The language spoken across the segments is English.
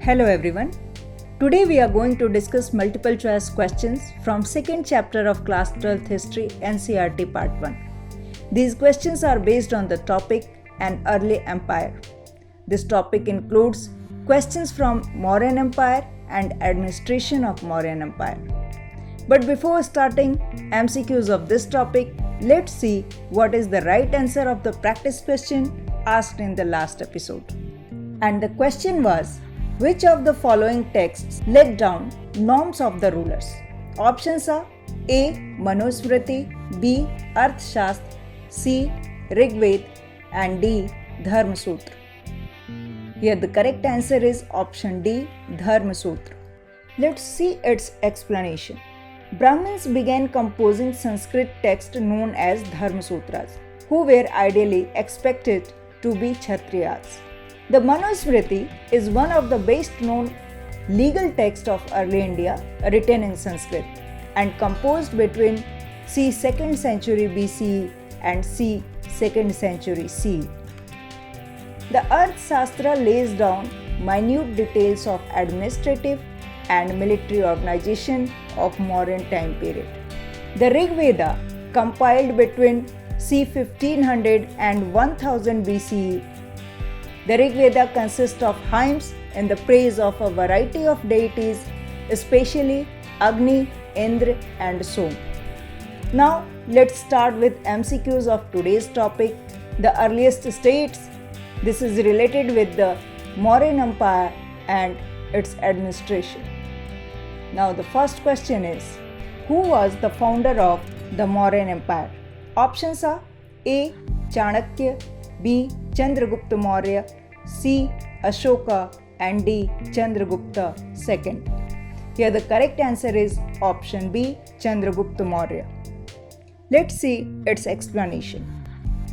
Hello everyone. Today we are going to discuss multiple choice questions from second chapter of class 12th history NCERT part 1. These questions are based on the topic an early empire. This topic includes questions from Mauryan Empire and administration of Mauryan Empire. But before starting MCQs of this topic, let's see what is the right answer of the practice question asked in the last episode. And the question was, which of the following texts laid down norms of the rulers? Options are A. Manusmriti, B. Arthashastra, C. Rigveda and D. Dharma Sutra. Here the correct answer is option D. Dharma Sutra. Let's see its explanation. Brahmins began composing Sanskrit texts known as Dharma Sutras, who were ideally expected to be Kshatriyas. The Manusmriti is one of the best known legal texts of early India written in Sanskrit and composed between c. 2nd century BCE and c. 2nd century CE. The Arthashastra lays down minute details of administrative and military organization of Mauryan time period. The Rigveda, compiled between c. 1500 and 1000 BCE. The Rigveda consists of hymns in the praise of a variety of deities, especially Agni, Indra and Som. Now let's start with MCQs of today's topic, the earliest states. This is related with the Mauryan Empire and its administration. Now the first question is, who was the founder of the Mauryan Empire? Options are A. Chanakya, B. Chandragupta Maurya, C. Ashoka and D. Chandragupta II. Here the correct answer is option B. Chandragupta Maurya. Let's see its explanation.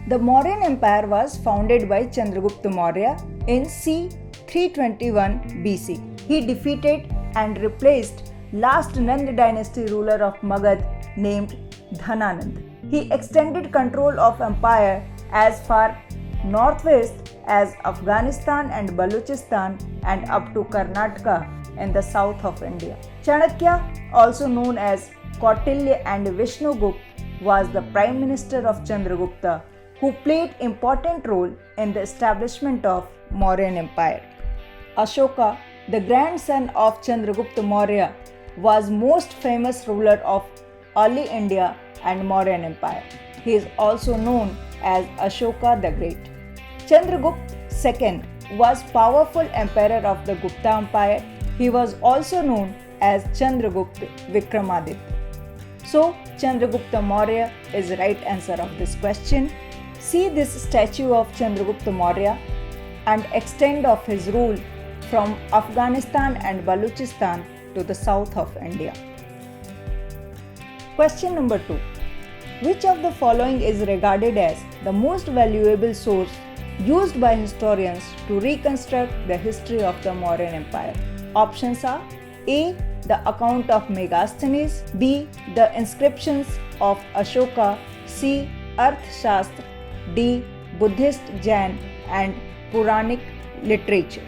The Mauryan Empire was founded by Chandragupta Maurya in c. 321 BC. He defeated and replaced last Nanda dynasty ruler of Magad named Dhananand. He extended control of empire as far northwest as Afghanistan and Balochistan and up to Karnataka in the south of India. Chanakya, also known as Kautilya and Vishnugupta, was the prime minister of Chandragupta, who played important role in the establishment of Mauryan Empire. Ashoka, the grandson of Chandragupta Maurya, was most famous ruler of early India and Mauryan Empire. He is also known as Ashoka the Great. Chandragupta II was powerful emperor of the Gupta Empire. He was also known as Chandragupta Vikramaditya. So, Chandragupta Maurya is the right answer of this question. See this statue of Chandragupta Maurya and extent of his rule from Afghanistan and Balochistan to the south of India. Question number 2. Which of the following is regarded as the most valuable source used by historians to reconstruct the history of the Mauryan Empire? Options are A. The account of Megasthenes, B. The inscriptions of Ashoka, C. Arthashastra, D. Buddhist, Jain and Puranic literature.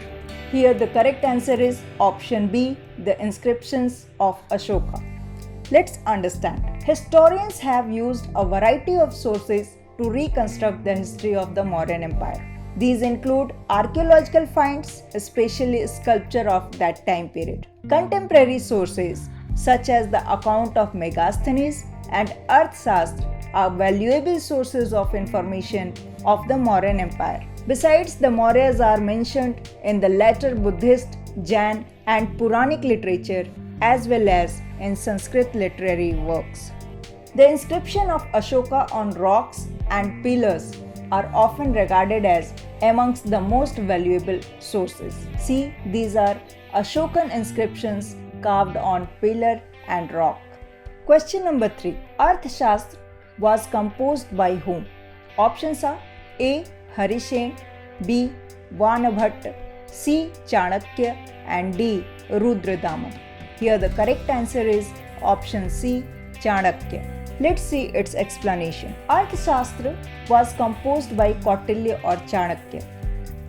Here the correct answer is option B. The inscriptions of Ashoka. Let's understand. Historians have used a variety of sources to reconstruct the history of the Mauryan Empire. These include archaeological finds, especially sculpture of that time period. Contemporary sources such as the account of Megasthenes and Arthashastra are valuable sources of information of the Mauryan Empire. Besides, the Mauryas are mentioned in the later Buddhist, Jain and Puranic literature as well as in Sanskrit literary works. The inscription of Ashoka on rocks and pillars are often regarded as amongst the most valuable sources. See, these are Ashokan inscriptions carved on pillar and rock. Question number 3. Arthashastra was composed by whom? Options are A. Harishen, B. Vanabhatta, C. Chanakya and D. Rudradaman. Here the correct answer is option C. Chanakya. Let's see its explanation. Arthashastra was composed by Kautilya or Chanakya.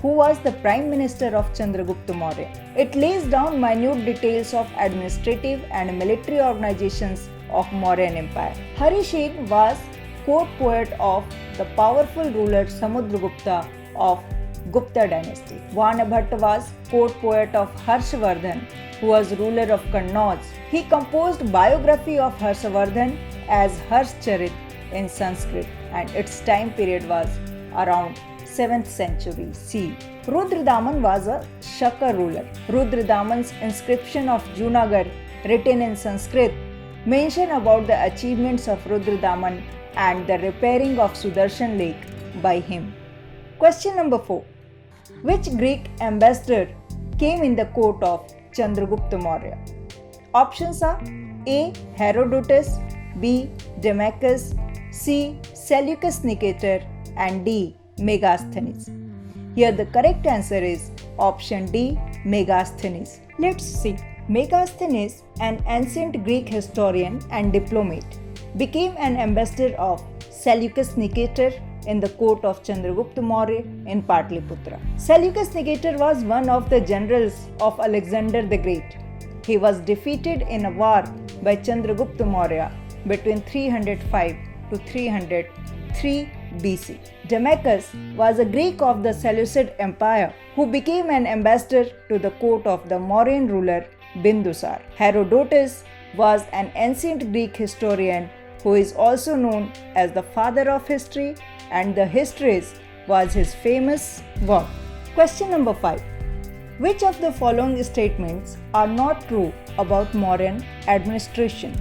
who was the Prime Minister of Chandragupta Maurya. It lays down minute details of administrative and military organizations of Mauryan Empire. Hari Shen was court poet of the powerful ruler Samudragupta of Gupta dynasty. Vanabhatta was court poet of Harshavardhan, who was ruler of Kannauj. He composed biography of Harshavardhan as Harshcharit in Sanskrit, and its time period was around 7th century CE. Rudradaman was a Shaka ruler. Rudradaman's inscription of Junagadh, written in Sanskrit, mention about the achievements of Rudradaman and the repairing of Sudarshan Lake by him. Question number 4. Which Greek ambassador came in the court of Chandragupta Maurya? Options are A. Herodotus, B. Demachus, C. Seleucus Nicator, and D. Megasthenes. Here the correct answer is option D. Megasthenes. Let's see. Megasthenes, an ancient Greek historian and diplomat, became an ambassador of Seleucus Nicator in the court of Chandragupta Maurya in Patliputra. Seleucus Nicator was one of the generals of Alexander the Great. He was defeated in a war by Chandragupta Maurya between 305 to 303 BC. Demachus was a Greek of the Seleucid Empire who became an ambassador to the court of the Mauryan ruler Bindusar. Herodotus was an ancient Greek historian who is also known as the father of history, and the Histories was his famous work. Question number 5. Which of the following statements are not true about Mauryan administration?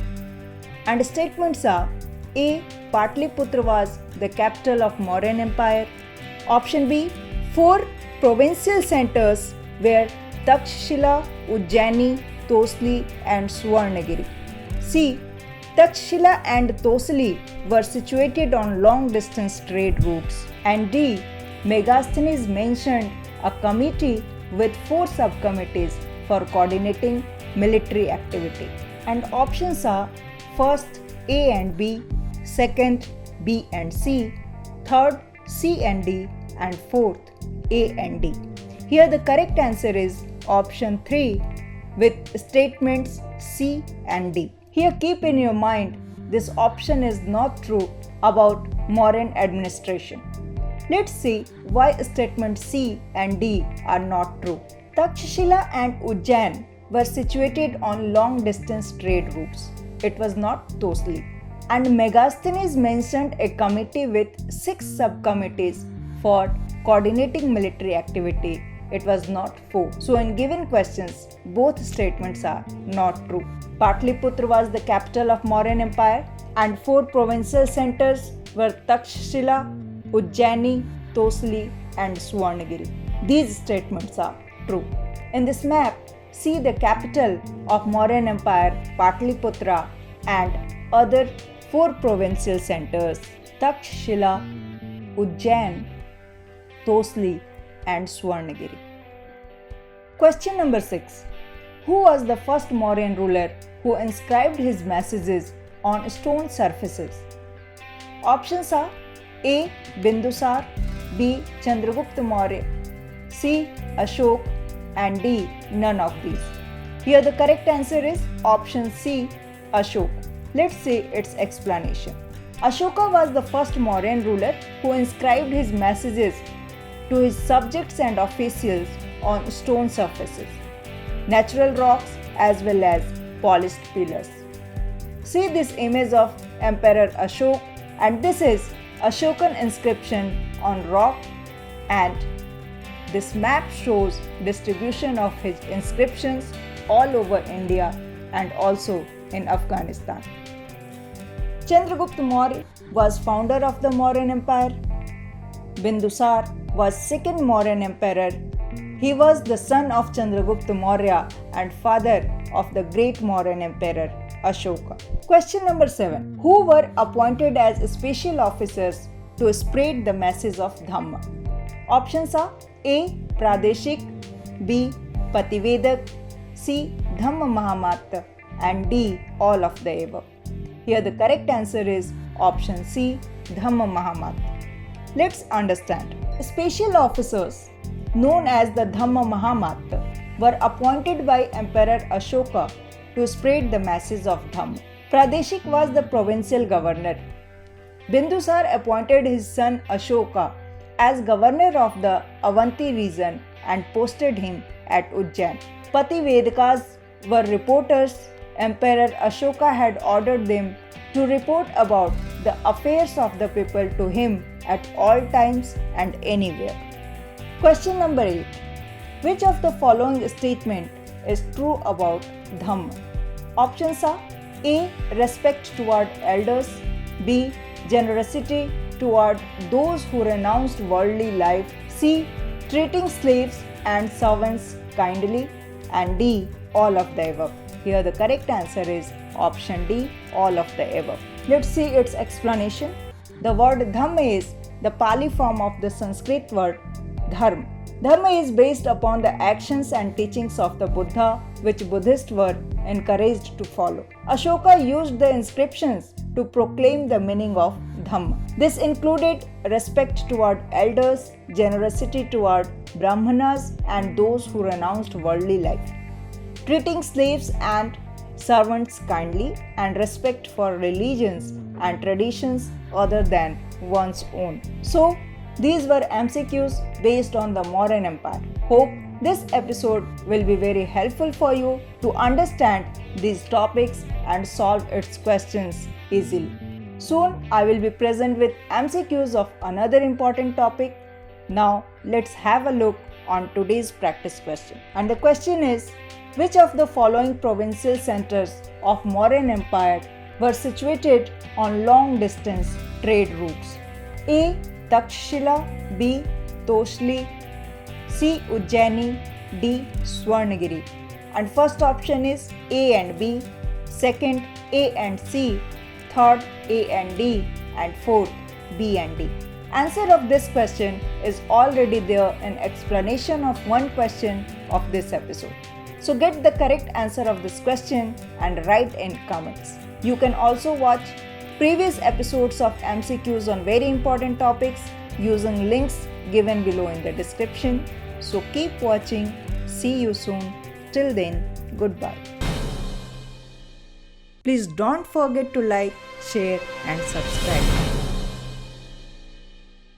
And statements are A. Patliputra was the capital of Mauryan Empire. Option B. 4 provincial centers were Takshashila, Ujjaini, Tosli, and Suvarnagiri. C. Takshashila and Tosli were situated on long-distance trade routes. And D. Megasthenes mentioned a committee with 4 subcommittees for coordinating military activity. And options are first A and B, second B and C, third C and D, and fourth A and D. Here the correct answer is option 3 with statements C and D. Here keep in your mind this option is not true about Mauryan administration. Let's see why statements C and D are not true. Takshashila and Ujjain were situated on long distance trade routes. It was not Tosli. And Megasthenes mentioned a committee with 6 subcommittees for coordinating military activity. It was not 4. So in given questions, both statements are not true. Patliputra was the capital of Mauryan Empire and 4 provincial centers were Takshashila, Ujjaini, Tosli, and Suvarnagiri. These statements are true. In this map, see the capital of Mauryan Empire, Patliputra, and other 4 provincial centers, Takshashila, Ujjain, Tosli, and Suvarnagiri. Question number 6. Who was the first Mauryan ruler who inscribed his messages on stone surfaces? Options are A. Bindusar, B. Chandragupta Maurya, C. Ashok, and D. None of these. Here the correct answer is option C. Ashok. Let's see its explanation. Ashoka was the first Mauryan ruler who inscribed his messages to his subjects and officials on stone surfaces, natural rocks, as well as polished pillars. See this image of Emperor Ashok, and this is Ashokan inscription on rock, and this map shows distribution of his inscriptions all over India and also in Afghanistan. Chandragupta Maurya was founder of the Mauryan Empire. Bindusar was second Mauryan emperor. He was the son of Chandragupta Maurya and father of the great Mauryan emperor Ashoka. Question number 7. Who were appointed as special officers to spread the message of Dhamma? Options are A. Pradeshik, B. Pativedak, C. Dhamma Mahamatta, and D. All of the above. Here the correct answer is option C. Dhamma Mahamatta. Let's understand. Special officers known as the Dhamma Mahamatra, were appointed by Emperor Ashoka to spread the message of Dhamma. Pradeshik was the provincial governor. Bindusar appointed his son Ashoka as governor of the Avanti region and posted him at Ujjain. Pativedakas were reporters. Emperor Ashoka had ordered them to report about the affairs of the people to him at all times and anywhere. Question number 8. Which of the following statement is true about Dhamma? Options are A. Respect toward elders, B. Generosity toward those who renounced worldly life, C. Treating slaves and servants kindly, and D. All of the above. Here the correct answer is option D, all of the above. Let's see its explanation. The word Dhamma is the Pali form of the Sanskrit word Dharma. Dharma is based upon the actions and teachings of the Buddha, which Buddhists were encouraged to follow. Ashoka used the inscriptions to proclaim the meaning of Dhamma. This included respect toward elders, generosity toward Brahmanas and those who renounced worldly life, treating slaves and servants kindly, and respect for religions and traditions other than one's own. So, these were MCQs based on the Mauryan Empire. Hope this episode will be very helpful for you to understand these topics and solve its questions easily. Soon I will be present with MCQs of another important topic. Now let's have a look on today's practice question. And the question is, which of the following provincial centers of Mauryan Empire were situated on long distance trade routes? A. Takshashila, B. Toshli, C. Ujjaini, D. Swarnagiri. And first option is A and B, second A and C, third A and D, and fourth B and D. Answer of this question is already there in explanation of one question of this episode. So get the correct answer of this question and write in comments. You can also watch previous episodes of MCQs on very important topics using links given below in the description. So keep watching. See you soon. Till then, goodbye. Please don't forget to like, share and subscribe.